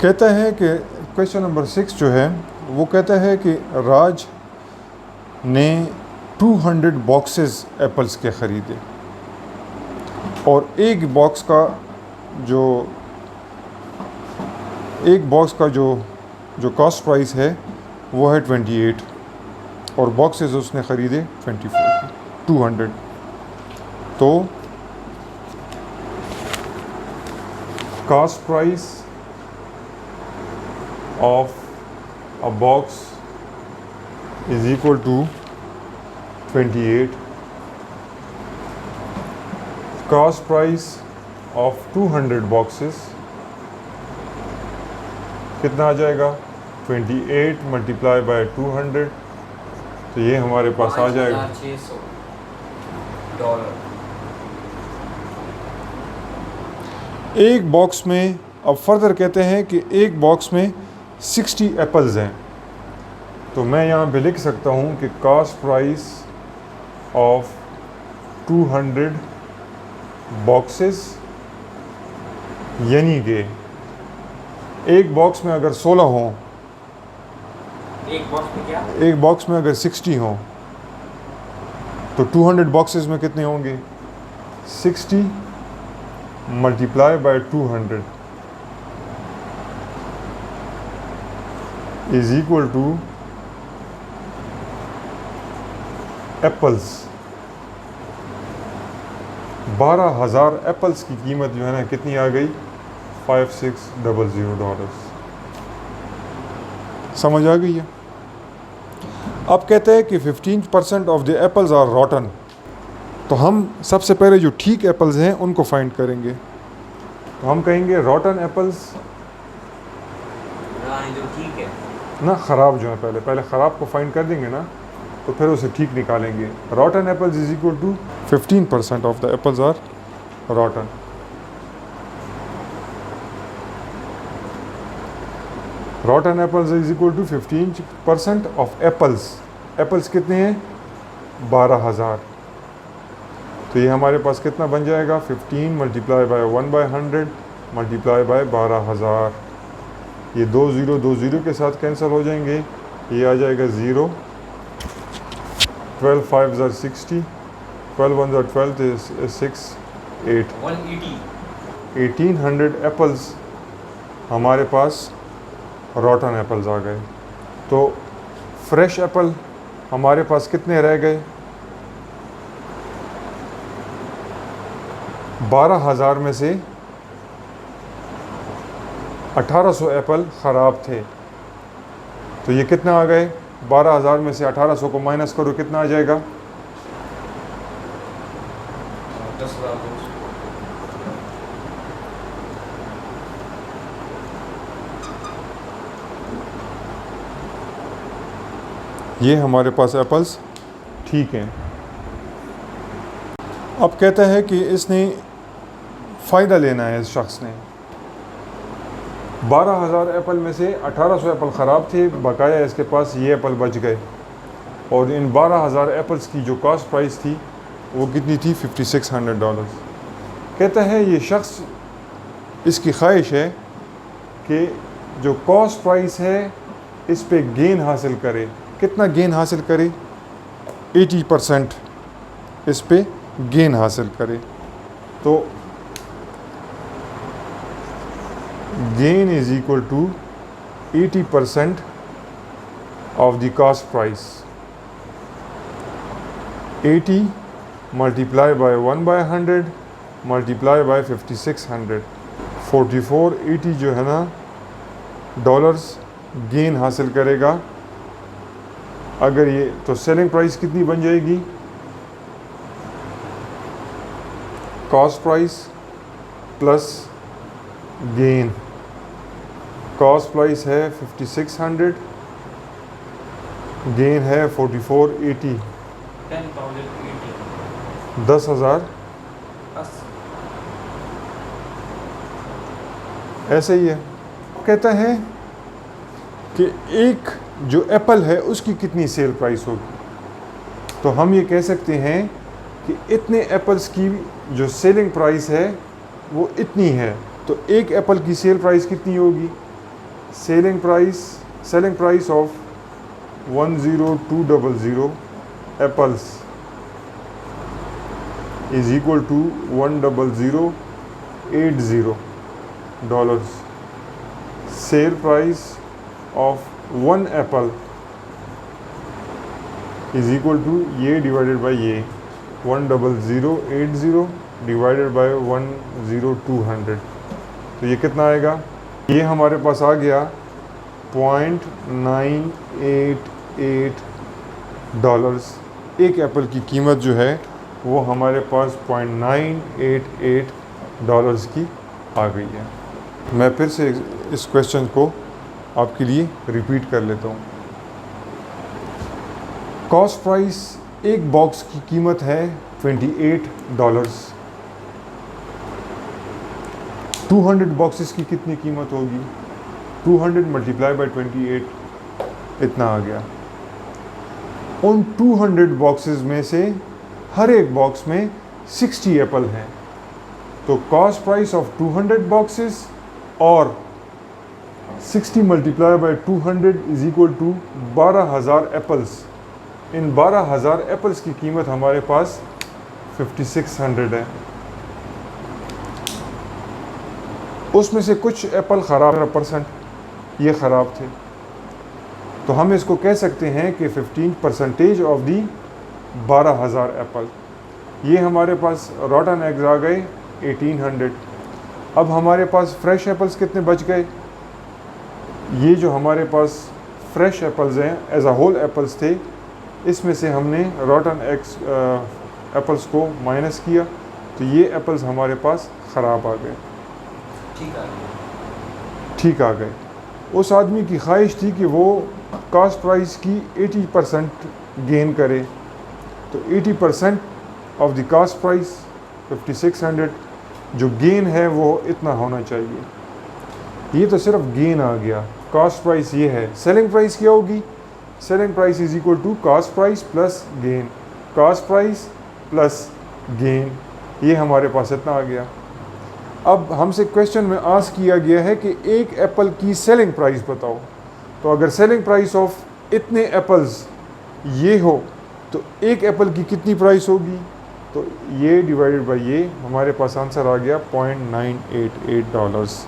कहता है कि क्वेश्चन नंबर 6 जो है वो कहता है कि राज ने 200 बॉक्सेस एप्पल्स के ख़रीदे और एक बॉक्स का जो कॉस्ट प्राइस है वो है 28 और बॉक्सेस उसने ख़रीदे 200। तो cost price of a box is equal to 28. Cost price of 200 boxes कितना आ जाएगा? 28 मल्टीप्लाई बाय 200, तो ये हमारे पास आ जाएगा $5,600। एक बॉक्स में, अब फर्दर कहते हैं कि एक बॉक्स में 60 एप्पल्स हैं, तो मैं यहाँ पे लिख सकता हूँ कि कॉस्ट प्राइस ऑफ 200 बॉक्सेस, यानी कि एक बॉक्स में अगर 16 हों, एक बॉक्स में अगर 60 हों, तो 200 बॉक्सेस में कितने होंगे? 60 multiply by 200 is equal to apples. 12,000 apples की कीमत जो है ना कितनी आ गई? $5,600। समझ आ गई है? अब कहते हैं कि 15% of the apples are rotten, तो हम सबसे पहले जो ठीक एप्पल्स हैं उनको फाइंड करेंगे। तो हम कहेंगे रॉटन एप्पल्स जो ठीक है ना, ख़राब जो है, पहले ख़राब को फाइंड कर देंगे ना, तो फिर उसे ठीक निकालेंगे। Rotten apples is equal to 15% of the apples are rotten. Rotten apples is equal to 15% of apples. Apples कितने हैं? 12,000। तो ये हमारे पास कितना बन जाएगा? 15 मल्टीप्लाई बाय 1/100 मल्टीप्लाई बाय 12,000। ये 2 0 के साथ कैंसिल हो जाएंगे, ये आ जाएगा 0। 12 5 are 60, 12 1 are 12 is 6 8 1800 एप्पल्स हमारे पास रॉटन एप्पल्स आ गए। तो फ्रेश एप्पल हमारे पास कितने रह गए? 12,000 में से 1800 एप्पल ख़राब थे, तो ये कितना आ गए? 12,000 में से 1800 को माइनस करो, कितना आ जाएगा? 10,000। ये हमारे पास एप्पल्स ठीक हैं। अब कहता है कि इसने फ़ायदा लेना है, इस शख्स ने 12,000 एप्पल में से 1800 एप्पल ख़राब थे, बकाया इसके पास ये एप्पल बच गए, और इन 12,000 एप्पल्स की जो कॉस्ट प्राइस थी वो कितनी थी? $5,600। कहता है ये शख्स, इसकी ख्वाहिश है कि जो कॉस्ट प्राइस है इस पे गेन हासिल करे। कितना गेन हासिल करे? 80% इस पे गेन हासिल करे। तो gain is equal to 80% of the cost price. 80 multiply by 1/100 multiply by 5,600, 4480 जो है ना डॉलर्स गेन हासिल करेगा। अगर ये, तो सेलिंग प्राइस कितनी बन जाएगी? Cost price plus gain. Cost price है 5,600, गेन है 4480, 10,000। ऐसे ही है। कहता है कि एक जो एप्पल है उसकी कितनी सेल प्राइस होगी, तो हम ये कह सकते हैं कि इतने एप्पल्स की जो सेलिंग प्राइस है वो इतनी है, तो एक एप्पल की सेल प्राइस कितनी होगी? selling price of 10200 apples is equal to 10080 dollars. Sale price of one apple is equal to ये divided by ये 10080 divided by 10200. तो ये कितना आएगा? ये हमारे पास आ गया $0.988 डॉलर्स। एक एप्पल की कीमत जो है वो हमारे पास $0.988 डॉलर्स की आ गई है। मैं फिर से इस क्वेश्चन को आपके लिए रिपीट कर लेता हूँ। कॉस्ट प्राइस एक बॉक्स की कीमत है $28। 200 बॉक्सेस की कितनी कीमत होगी? 200 मल्टीप्लाई बाई 28, इतना आ गया। उन 200 बॉक्सेस में से हर एक बॉक्स में 60 एप्पल हैं। तो कॉस्ट प्राइस ऑफ 200 बॉक्सेस और 60 multiply by 200 is equal to 12,000 apples. इन 12,000 एप्पल्स की कीमत हमारे पास 5600 है। उसमें से कुछ एप्पल ख़राब 15% ये ख़राब थे, तो हम इसको कह सकते हैं कि 15% ऑफ दी 12,000 एप्पल। ये हमारे पास रॉटन एग्स आ गए 1800। अब हमारे पास फ्रेश एप्पल्स कितने बच गए? ये जो हमारे पास फ्रेश एप्पल्स हैं एज अ होल एप्पल्स थे, इसमें से हमने रॉटन एग्स एप्पल्स को माइनस किया, तो ये एप्पल्स हमारे पास ख़राब आ गए, ठीक आ गए। उस आदमी की ख्वाहिश थी कि वो कॉस्ट प्राइस की 80% गेन करे, तो 80% ऑफ द कॉस्ट प्राइस 5600, जो गेन है वो इतना होना चाहिए। ये तो सिर्फ गेन आ गया, कॉस्ट प्राइस ये है। सेलिंग प्राइस क्या होगी? Selling price is equal to cost price plus gain, cost price plus gain, ये हमारे पास इतना आ गया। अब हमसे क्वेश्चन में आस्क किया गया है कि एक एप्पल की सेलिंग प्राइस बताओ। तो अगर सेलिंग प्राइस ऑफ इतने एप्पल्स ये हो तो एक एप्पल की कितनी प्राइस होगी? तो ये डिवाइडेड बाय ये, हमारे पास आंसर आ गया $0.988 डॉलर्स।